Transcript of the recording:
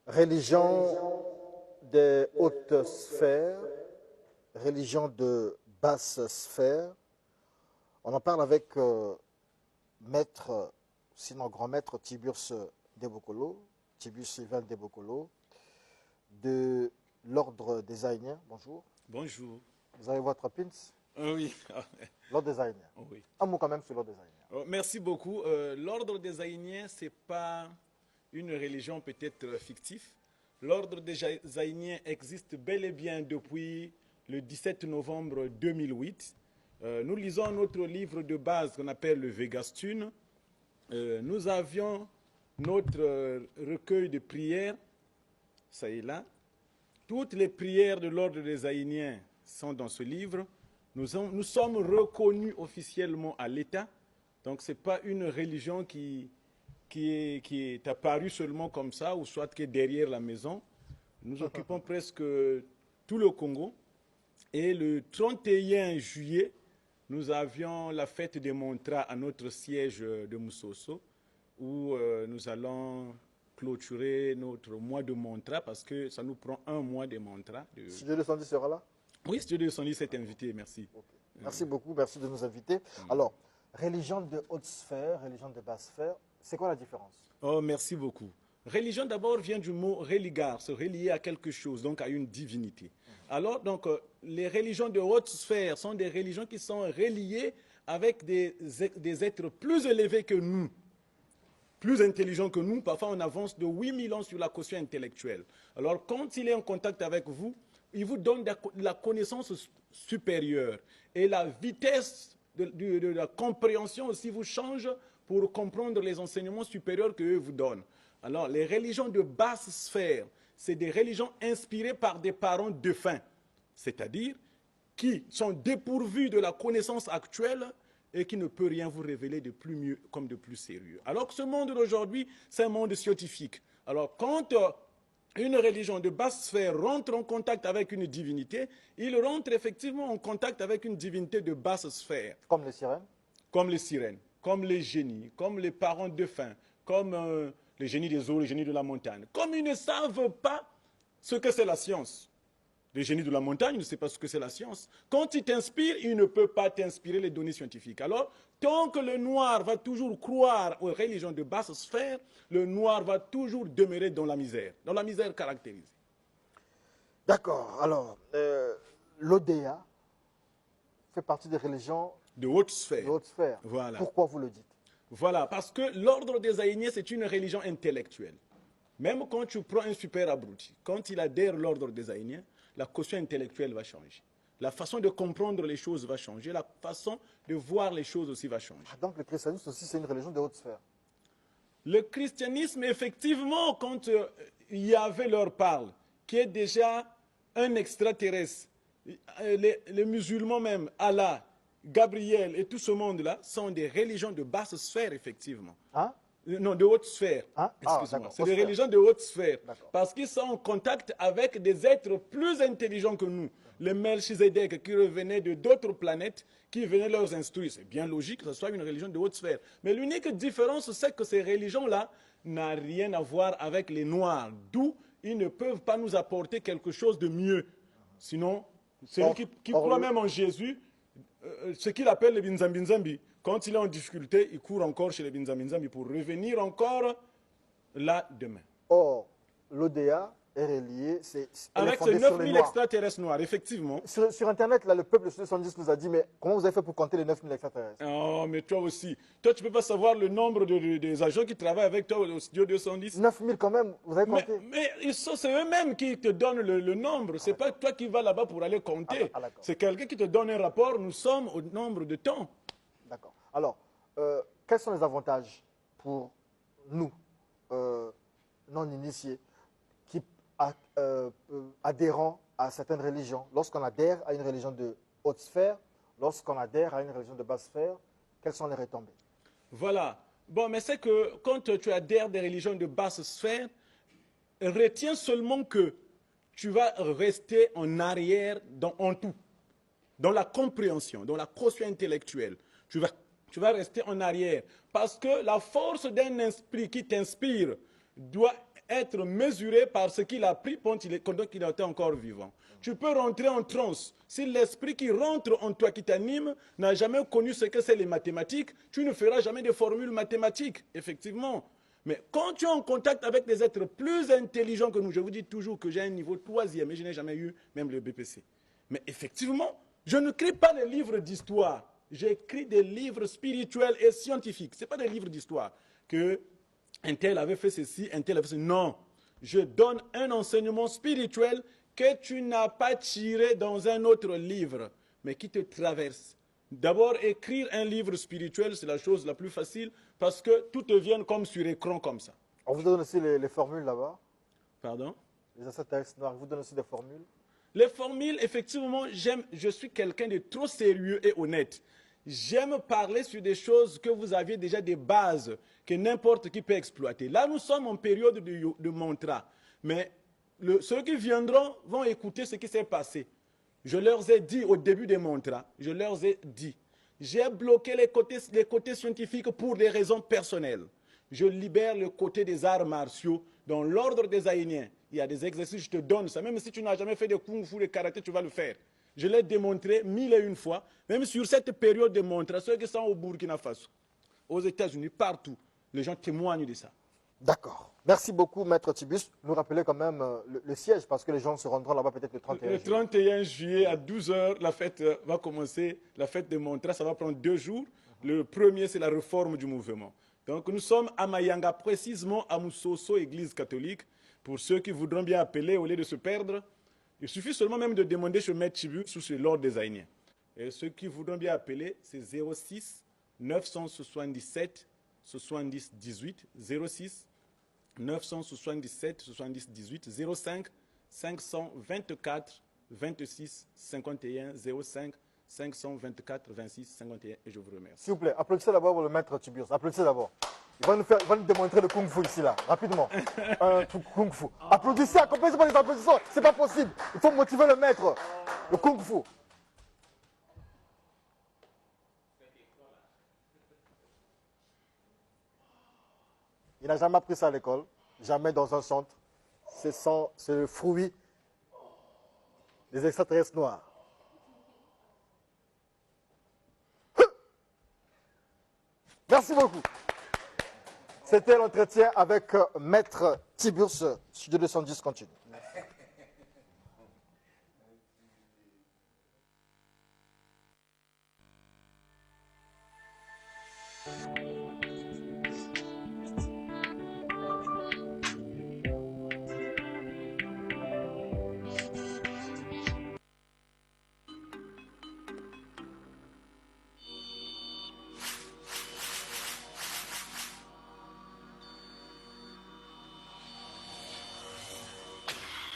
Religion des hautes sphères, religion de basse sphère. On en parle avec maître, sinon grand maître Tiburce Debokolo, Tiburce Sylvain Debokolo, de l'ordre des Aïniens. Bonjour. Bonjour. Vous avez votre pins? Oui. L'ordre des Aïniens. Oui. Un mot quand même sur l'ordre des Aïniens. Merci beaucoup. L'ordre des Aïniens, ce n'est pas une religion peut-être fictive. L'ordre des Aïniens existe bel et bien depuis le 17 novembre 2008. Nous lisons notre livre de base qu'on appelle le Vegastune. Nous avions notre recueil de prières, ça est là. Toutes les prières de l'ordre des Aïniens sont dans ce livre. Nous sommes reconnus officiellement à l'État. Donc ce n'est pas une religion qui est apparue seulement comme ça, ou soit qui est derrière la maison. Nous occupons presque tout le Congo. Et le 31 juillet, nous avions la fête des Montras à notre siège de Moussoso, où nous allons clôturer notre mois de Montras, parce que ça nous prend un mois de Montras. Studio 210 sera là? Oui, Studio 210 est invité, merci. Okay. Merci beaucoup, merci de nous inviter. Alors, religion de haute sphère, religion de basse sphère, c'est quoi la différence? Oh, merci beaucoup. Religion d'abord vient du mot religar, se relier à quelque chose, donc à une divinité. Alors, donc, les religions de haute sphère sont des religions qui sont reliées avec des êtres plus élevés que nous, plus intelligents que nous. Parfois, on avance de 8000 ans sur la quotient intellectuelle. Alors, quand il est en contact avec vous, il vous donne de la connaissance supérieure. Et la vitesse de la compréhension aussi vous change pour comprendre les enseignements supérieurs qu'eux vous donnent. Alors, les religions de basse sphère, c'est des religions inspirées par des parents défunts, c'est-à-dire qui sont dépourvus de la connaissance actuelle et qui ne peut rien vous révéler de plus mieux comme de plus sérieux. Alors que ce monde d'aujourd'hui, c'est un monde scientifique. Alors, quand une religion de basse sphère rentre en contact avec une divinité, il rentre effectivement en contact avec une divinité de basse sphère. Comme les sirènes? Comme les sirènes, comme les génies, comme les parents défunts, comme les génies des eaux, les génies de la montagne. Comme ils ne savent pas ce que c'est la science. Les génies de la montagne ne savent pas ce que c'est la science. Quand ils t'inspirent, ils ne peuvent pas t'inspirer les données scientifiques. Alors, tant que le noir va toujours croire aux religions de basse sphère, le noir va toujours demeurer dans la misère caractérisée. D'accord. Alors, l'ODA fait partie des religions de haute sphère. De haute sphère. Voilà. Pourquoi vous le dites? Voilà, parce que l'ordre des Aïniens, c'est une religion intellectuelle. Même quand tu prends un super abruti, quand il adhère à l'ordre des Aïniens, la quotient intellectuelle va changer. La façon de comprendre les choses va changer. La façon de voir les choses aussi va changer. Ah, donc le christianisme aussi, c'est une religion de haute sphère? Le christianisme, effectivement, quand Yahvé leur parle, qui est déjà un extraterrestre, les musulmans même, Allah, Gabriel et tout ce monde-là sont des religions de basse sphère, effectivement. Hein? Non, de haute sphère. Hein? Excuse-moi. C'est des religions de haute sphère. Parce qu'ils sont en contact avec des êtres plus intelligents que nous. Les Melchizedek qui revenaient de d'autres planètes, qui venaient leur instruire. C'est bien logique que ce soit une religion de haute sphère. Mais l'unique différence, c'est que ces religions-là n'ont rien à voir avec les Noirs. D'où ils ne peuvent pas nous apporter quelque chose de mieux. Sinon, celui qui croit même en Jésus, ce qu'il appelle les Binzambinzambi, quand il est en difficulté, il court encore chez les Binzambinzambi pour revenir encore là demain. Or, l'ODA est reliée, avec ces 9000 extraterrestres noirs, effectivement. Sur Internet, là, le peuple 70 nous a dit, mais comment vous avez fait pour compter les 9000 extraterrestres? Oh, mais toi aussi. Toi, tu ne peux pas savoir le nombre des agents qui travaillent avec toi au studio 210. 9000 quand même, vous avez compté? Mais c'est eux-mêmes qui te donnent le nombre. Ce n'est pas toi qui vas là-bas pour aller compter. C'est quelqu'un qui te donne un rapport. Nous sommes au nombre de temps. D'accord. Alors, quels sont les avantages pour nous, non-initiés, qui adhérant à certaines religions, lorsqu'on adhère à une religion de haute sphère, lorsqu'on adhère à une religion de basse sphère, quelles sont les retombées? Voilà. Bon, mais c'est que quand tu adhères des religions de basse sphère, retiens seulement que tu vas rester en arrière en tout, dans la compréhension, dans la caution intellectuelle. Tu vas rester en arrière. Parce que la force d'un esprit qui t'inspire doit être mesurée par ce qu'il a pris pendant qu'il était encore vivant. Tu peux rentrer en transe. Si l'esprit qui rentre en toi, qui t'anime, n'a jamais connu ce que c'est les mathématiques, tu ne feras jamais de formules mathématiques, effectivement. Mais quand tu es en contact avec des êtres plus intelligents que nous, je vous dis toujours que j'ai un niveau 3e et je n'ai jamais eu même le BPC. Mais effectivement, je ne crée pas des livres d'histoire. J'écris des livres spirituels et scientifiques. Ce n'est pas des livres d'histoire que un tel avait fait ceci, un tel avait fait ceci. Non, je donne un enseignement spirituel que tu n'as pas tiré dans un autre livre, mais qui te traverse. D'abord, écrire un livre spirituel, c'est la chose la plus facile parce que tout te vient comme sur écran, comme ça. On vous donne aussi les formules là-bas. Pardon? Les ascètes noirs, vous donne aussi des formules. Les formules, effectivement, je suis quelqu'un de trop sérieux et honnête. J'aime parler sur des choses que vous aviez déjà des bases, que n'importe qui peut exploiter. Là, nous sommes en période de mantra. Mais ceux qui viendront vont écouter ce qui s'est passé. Je leur ai dit au début des mantras, je leur ai dit, j'ai bloqué les côtés scientifiques pour des raisons personnelles. Je libère le côté des arts martiaux dans l'ordre des Aïniens. Il y a des exercices, je te donne ça. Même si tu n'as jamais fait de kung fu, de karaté, tu vas le faire. Je l'ai démontré 1001 fois, même sur cette période de mantra, ceux qui sont au Burkina Faso, aux États-Unis, partout, les gens témoignent de ça. D'accord. Merci beaucoup, Maître Tiburce. Nous rappeler quand même le siège, parce que les gens se rendront là-bas peut-être le 31 juillet. Le 31 juillet à 12 h, la fête va commencer. La fête de Mantra, ça va prendre 2 jours. Le premier, c'est la réforme du mouvement. Donc nous sommes à Mayanga, précisément à Moussoso, église catholique. Pour ceux qui voudront bien appeler, au lieu de se perdre, il suffit seulement même de demander chez Maître Tiburce sous l'ordre des Aïniens. Et ceux qui voudront bien appeler, c'est 06 977 70 18, 06 977 70 18, 05 524 26 51, 05 524 26 51, et je vous remercie. S'il vous plaît, applaudissez d'abord pour le Maître Tiburce. Applaudissez d'abord. Il va nous démontrer le kung fu ici, là, rapidement. Un truc kung fu. Applaudissez, accompagnez par les applaudissements. C'est pas possible. Il faut motiver le maître. Le kung fu. Il n'a jamais appris ça à l'école, jamais dans un centre. C'est le fruit des extraterrestres noirs. Merci beaucoup. C'était l'entretien avec Maître Tiburce. Studio 210 continue.